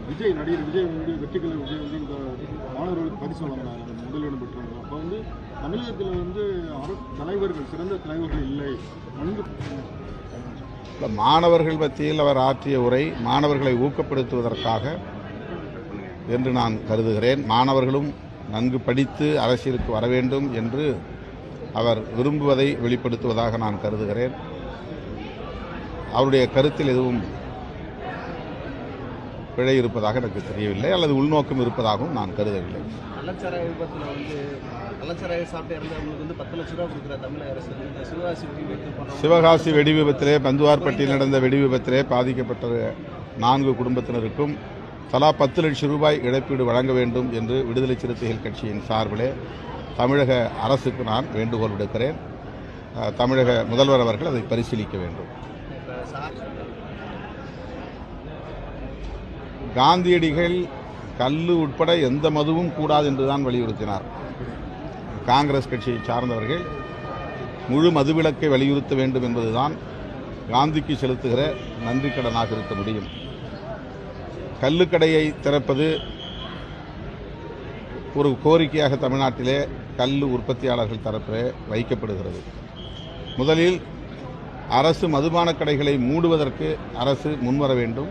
நடிகர் விஜய் வந்து வெற்றிக்கலை விஜய் வந்து இந்த மாணவர்களுக்கு பரிசு வழங்கினாங்க, முதலிடம் பெற்றாங்க. அப்போ வந்து தமிழகத்தில் வந்து தலைவர்கள், சிறந்த தலைவர்கள் இல்லை. மாணவர்கள் மத்தியில் அவர் ஆற்றிய உரை மாணவர்களை ஊக்கப்படுத்துவதற்காக என்று நான் கருதுகிறேன். மாணவர்களும் நன்கு படித்து அரசியலுக்கு வர வேண்டும் என்று அவர் விரும்புவதை வெளிப்படுத்துவதாக நான் கருதுகிறேன். அவருடைய கருத்தில் எதுவும் பிழை இருப்பதாக எனக்கு தெரியவில்லை, அல்லது உள்நோக்கம் இருப்பதாகவும் நான் கருதவில்லை. கள்ளச்சாராய விபத்தில் வந்து கள்ளச்சாராயம் சாப்பிட்டு இறந்தவங்களுக்கு வந்து 10 லட்ச ரூபா கொடுக்குற தமிழக அரசு இந்த சிவகாசி வெடி விபத்திலே, பந்துவார்பட்டியில் நடந்த வெடி விபத்திலே பாதிக்கப்பட்ட 4 குடும்பத்தினருக்கும் தலா 10 லட்சம் ரூபாய் இழப்பீடு வழங்க வேண்டும் என்று விடுதலை சிறுத்தைகள் கட்சியின் சார்பிலே தமிழக அரசுக்கு நான் வேண்டுகோள் விடுக்கிறேன். தமிழக முதல்வர் அவர்கள் அதை பரிசீலிக்க வேண்டும். காந்தியடிகள் கல்லு உட்பட எந்த மதுவும் கூடாது என்றுதான் வலியுறுத்தினார். காங்கிரஸ் கட்சியை சார்ந்தவர்கள் முழு மதுவிலக்கை வலியுறுத்த வேண்டும் என்பதுதான் காந்திக்கு செலுத்துகிற நன்றி கடனாக இருக்க முடியும். கல்லுக்கடையை திறப்பது ஒரு கோரிக்கையாக தமிழ்நாட்டிலே கல்லு உற்பத்தியாளர்கள் தரப்பிலே வைக்கப்படுகிறது. முதலில் அரசு மதுபான கடைகளை மூடுவதற்கு அரசு முன்வர வேண்டும்.